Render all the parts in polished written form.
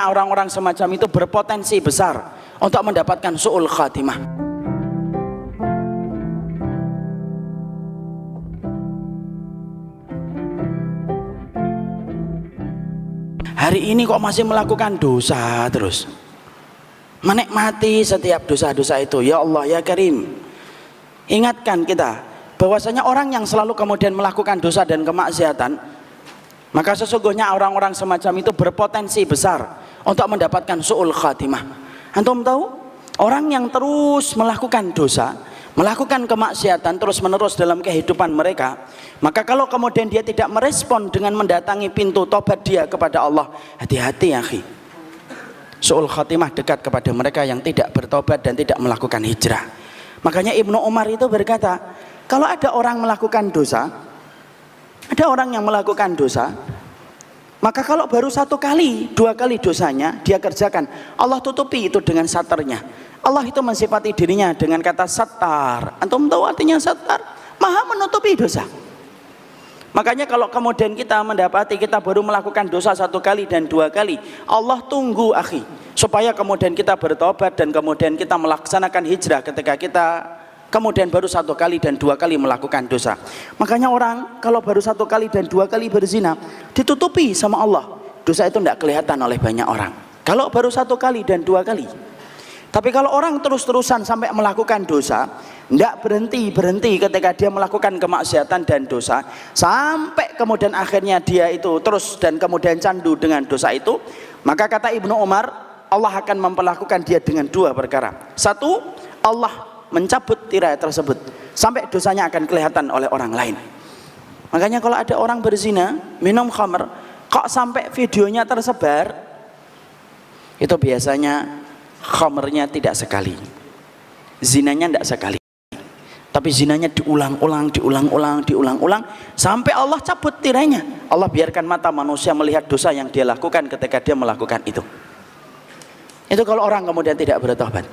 Orang-orang semacam itu berpotensi besar untuk mendapatkan su'ul khatimah. Hari ini kok masih melakukan dosa terus, menikmati setiap dosa-dosa itu. Ya Allah ya Karim, ingatkan kita bahwasanya orang yang selalu kemudian melakukan dosa dan kemaksiatan, maka sesungguhnya orang-orang semacam itu berpotensi besar untuk mendapatkan su'ul khatimah. Antum tahu, orang yang terus melakukan dosa, melakukan kemaksiatan terus menerus dalam kehidupan mereka, maka kalau kemudian dia tidak merespon dengan mendatangi pintu tobat dia kepada Allah, hati-hati ya akhi, su'ul khatimah dekat kepada mereka yang tidak bertobat dan tidak melakukan hijrah. Makanya Ibnu Umar itu berkata, kalau ada orang melakukan dosa, ada orang yang melakukan dosa, maka kalau baru 1 kali, 2 kali dosanya dia kerjakan, Allah tutupi itu dengan satarnya. Allah itu mensifati dirinya dengan kata sattar. Antum tahu artinya sattar? Maha menutupi dosa. Makanya kalau kemudian kita mendapati kita baru melakukan dosa 1 kali dan 2 kali, Allah tunggu akhi, supaya kemudian kita bertobat dan kemudian kita melaksanakan hijrah ketika kita kemudian baru 1 kali dan 2 kali melakukan dosa. Makanya orang kalau baru 1 kali dan 2 kali berzina, ditutupi sama Allah. Dosa itu tidak kelihatan oleh banyak orang kalau baru 1 kali dan 2 kali. Tapi kalau orang terus-terusan sampai melakukan dosa, tidak berhenti ketika dia melakukan kemaksiatan dan dosa, sampai kemudian akhirnya dia itu terus dan kemudian candu dengan dosa itu, maka kata Ibnu Umar, Allah akan memperlakukan dia dengan 2 perkara. 1, Allah mencabut tirai tersebut sampai dosanya akan kelihatan oleh orang lain. Makanya kalau ada orang berzina, minum khamr, kok sampai videonya tersebar, itu biasanya khamrnya tidak sekali, zinanya tidak sekali, tapi zinanya diulang-ulang sampai Allah cabut tirainya. Allah biarkan mata manusia melihat dosa yang dia lakukan ketika dia melakukan itu. Itu kalau orang kemudian tidak bertobat,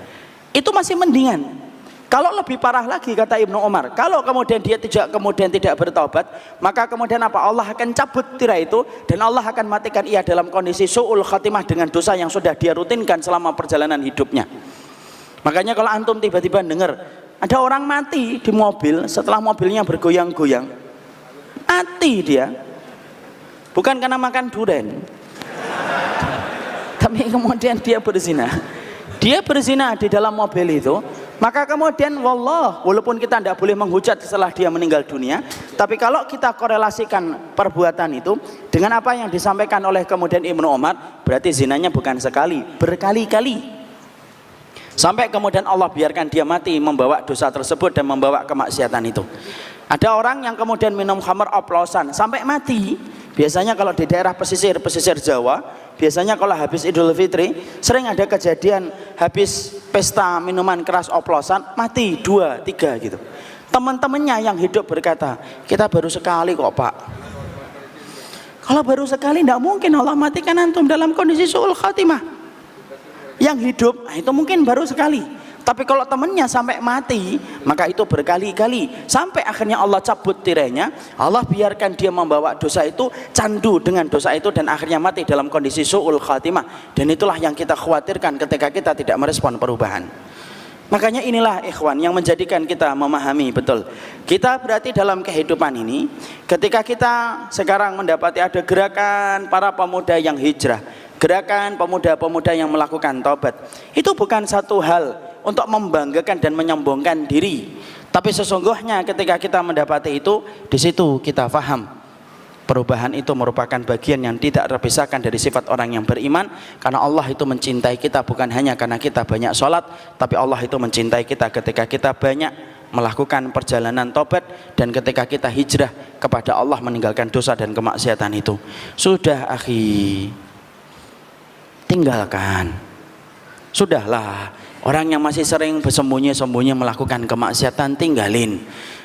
itu masih mendingan. Kalau lebih parah lagi kata Ibnu Umar, kalau kemudian dia tidak bertobat, maka kemudian apa? Allah akan cabut tirai itu dan Allah akan matikan ia dalam kondisi su'ul khatimah dengan dosa yang sudah dia rutinkan selama perjalanan hidupnya. Makanya kalau antum tiba-tiba dengar ada orang mati di mobil setelah mobilnya bergoyang-goyang, mati dia bukan karena makan durian, tapi kemudian dia berzina di dalam mobil itu. Maka kemudian wallah, walaupun kita tidak boleh menghujat setelah dia meninggal dunia, tapi kalau kita korelasikan perbuatan itu dengan apa yang disampaikan oleh kemudian Ibnu Umar, berarti zinanya bukan sekali, berkali-kali. Sampai kemudian Allah biarkan dia mati membawa dosa tersebut dan membawa kemaksiatan itu. Ada orang yang kemudian minum khamr oplosan sampai mati. Biasanya kalau di daerah pesisir Jawa, biasanya kalau habis Idul Fitri sering ada kejadian habis pesta minuman keras oplosan mati 2, 3 gitu. Teman-temannya yang hidup berkata, kita baru sekali kok Pak. Kalau baru sekali tidak mungkin Allah matikan antum dalam kondisi su'ul khatimah. Yang hidup itu mungkin baru sekali. Tapi kalau temannya sampai mati, maka itu berkali-kali. Sampai akhirnya Allah cabut tirainya, Allah biarkan dia membawa dosa itu, candu dengan dosa itu, dan akhirnya mati dalam kondisi su'ul khatimah. Dan itulah yang kita khawatirkan ketika kita tidak merespon perubahan. Makanya inilah ikhwan yang menjadikan kita memahami betul. Kita berarti dalam kehidupan ini, ketika kita sekarang mendapati ada gerakan para pemuda yang hijrah, gerakan pemuda-pemuda yang melakukan taubat, itu bukan satu hal untuk membanggakan dan menyombongkan diri, tapi sesungguhnya ketika kita mendapati itu, di situ kita faham perubahan itu merupakan bagian yang tidak terpisahkan dari sifat orang yang beriman, karena Allah itu mencintai kita bukan hanya karena kita banyak sholat, tapi Allah itu mencintai kita ketika kita banyak melakukan perjalanan tobat dan ketika kita hijrah kepada Allah meninggalkan dosa dan kemaksiatan itu. Sudah akhi, tinggalkan. Sudahlah, orang yang masih sering bersembunyi-sembunyi melakukan kemaksiatan, tinggalin.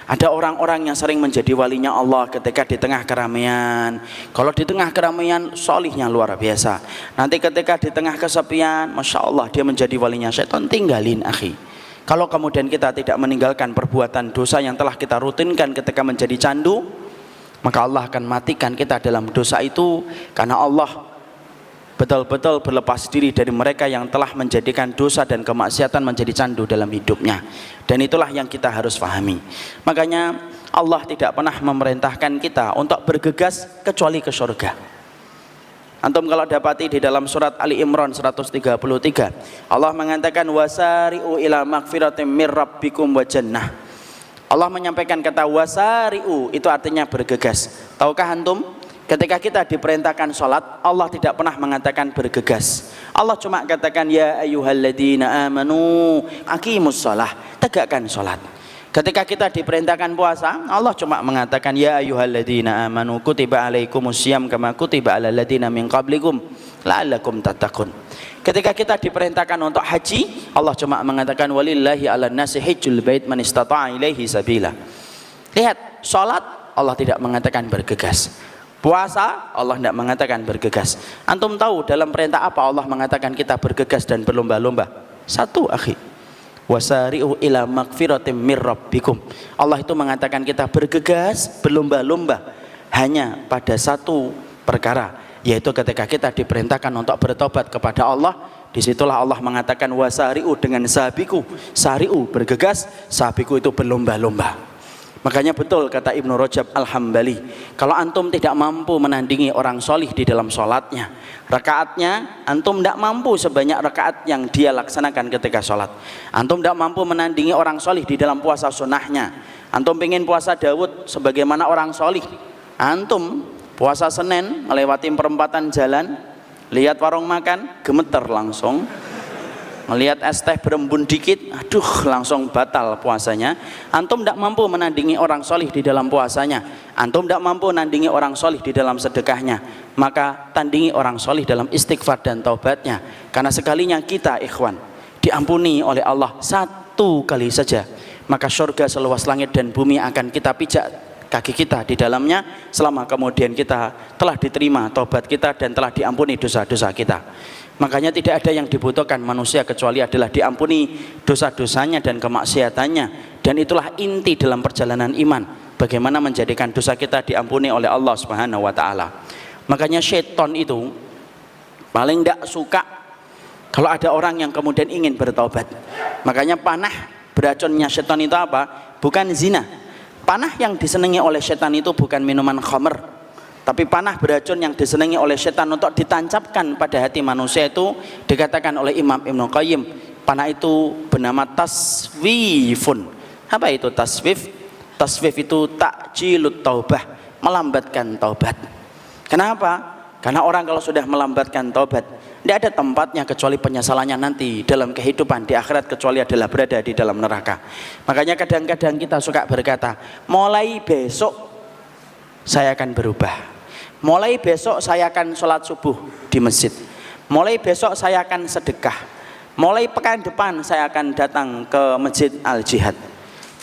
Ada orang-orang yang sering menjadi walinya Allah ketika di tengah keramaian. Kalau di tengah keramaian, solihnya luar biasa. Nanti ketika di tengah kesepian, Masya Allah dia menjadi walinya syaitan, tinggalin akhi. Kalau kemudian kita tidak meninggalkan perbuatan dosa yang telah kita rutinkan ketika menjadi candu, maka Allah akan matikan kita dalam dosa itu, karena Allah betul-betul berlepas diri dari mereka yang telah menjadikan dosa dan kemaksiatan menjadi candu dalam hidupnya. Dan itulah yang kita harus pahami. Makanya Allah tidak pernah memerintahkan kita untuk bergegas kecuali ke surga. Antum kalau dapati di dalam surat Ali Imran 133, Allah mengatakan wasari'u ila magfiratim mir rabbikum wa jannah. Allah menyampaikan kata wasari'u, itu artinya bergegas. Tahukah antum, ketika kita diperintahkan sholat, Allah tidak pernah mengatakan bergegas. Allah cuma katakan ya ayyuhalladzina amanu aqimus sholah, tegakkan sholat. Ketika kita diperintahkan puasa, Allah cuma mengatakan ya ayyuhalladzina amanu kutiba alaikumusiyam kama kutiba alal ladzina min qablikum la'allakum tattaqun. Ketika kita diperintahkan untuk haji, Allah cuma mengatakan walillahi 'alan nasi hajjul bait man istata'a ilaihi sabila. Lihat, salat Allah tidak mengatakan bergegas. Puasa Allah tidak mengatakan bergegas. Antum tahu dalam perintah apa Allah mengatakan kita bergegas dan berlomba-lomba? Satu, akhi. Wasari'u ila magfiratim mir rabbikum. Allah itu mengatakan kita bergegas, berlomba-lomba hanya pada satu perkara, yaitu ketika kita diperintahkan untuk bertobat kepada Allah. Disitulah Allah mengatakan wasari'u dengan sabiku. Sari'u bergegas, sabiku itu berlomba-lomba. Makanya betul kata Ibnu Rajab Al-Hambali, kalau antum tidak mampu menandingi orang solih di dalam sholatnya, rakaatnya antum tidak mampu sebanyak rakaat yang dia laksanakan ketika sholat. Antum tidak mampu menandingi orang solih di dalam puasa sunnahnya. Antum ingin puasa Daud sebagaimana orang solih, antum puasa Senin melewati perempatan jalan, lihat warung makan gemeter langsung, melihat es teh berembun dikit, aduh langsung batal puasanya. Antum tidak mampu menandingi orang solih di dalam puasanya, antum tidak mampu menandingi orang solih di dalam sedekahnya, maka tandingi orang solih dalam istighfar dan taubatnya. Karena sekalinya kita ikhwan diampuni oleh Allah satu kali saja, maka surga seluas langit dan bumi akan kita pijak kaki kita di dalamnya selama kemudian kita telah diterima taubat kita dan telah diampuni dosa-dosa kita. Makanya tidak ada yang dibutuhkan manusia kecuali adalah diampuni dosa-dosanya dan kemaksiatannya. Dan itulah inti dalam perjalanan iman, bagaimana menjadikan dosa kita diampuni oleh Allah Subhanahu wa ta'ala. Makanya syaitan itu paling tidak suka kalau ada orang yang kemudian ingin bertaubat. Makanya panah beracunnya syaitan itu apa? Bukan zina. Panah yang disenangi oleh syaitan itu bukan minuman khamr, tapi panah beracun yang disenangi oleh setan untuk ditancapkan pada hati manusia itu dikatakan oleh Imam Ibnu Qayyim, panah itu bernama taswifun. Apa itu taswif? Taswif itu takjilut taubah, melambatkan taubat. Kenapa? Karena orang kalau sudah melambatkan taubat, tidak ada tempatnya kecuali penyesalannya nanti dalam kehidupan di akhirat, kecuali adalah berada di dalam neraka. Makanya kadang-kadang kita suka berkata, mulai besok saya akan berubah, mulai besok saya akan sholat subuh di masjid, mulai besok saya akan sedekah, mulai pekan depan saya akan datang ke masjid Al-Jihad,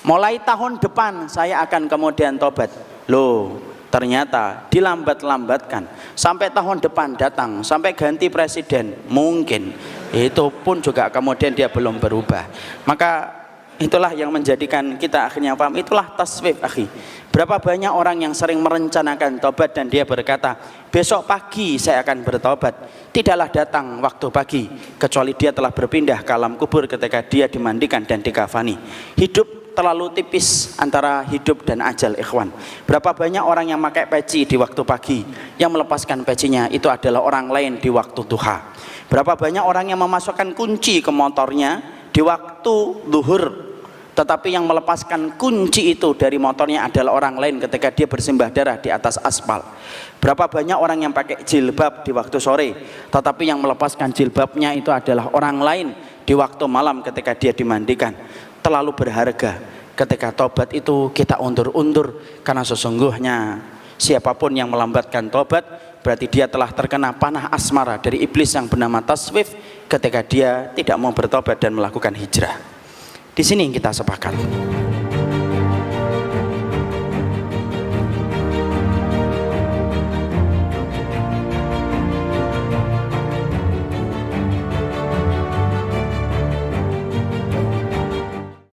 mulai tahun depan saya akan kemudian tobat. Loh, ternyata dilambat-lambatkan sampai tahun depan datang, sampai ganti presiden mungkin, itu pun juga kemudian dia belum berubah. Maka itulah yang menjadikan kita akhirnya paham, itulah taswif, akhi. Berapa banyak orang yang sering merencanakan taubat dan dia berkata besok pagi saya akan bertaubat, tidaklah datang waktu pagi kecuali dia telah berpindah ke alam kubur ketika dia dimandikan dan dikafani. Hidup terlalu tipis antara hidup dan ajal, ikhwan. Berapa banyak orang yang pakai peci di waktu pagi, yang melepaskan pecinya itu adalah orang lain di waktu duha. Berapa banyak orang yang memasukkan kunci ke motornya di waktu zuhur, tetapi yang melepaskan kunci itu dari motornya adalah orang lain ketika dia bersimbah darah di atas aspal. Berapa banyak orang yang pakai jilbab di waktu sore, tetapi yang melepaskan jilbabnya itu adalah orang lain di waktu malam ketika dia dimandikan. Terlalu berharga ketika tobat itu kita undur-undur, karena sesungguhnya siapapun yang melambatkan tobat berarti dia telah terkena panah asmara dari iblis yang bernama taswif ketika dia tidak mau bertobat dan melakukan hijrah. Di sini kita sepakat.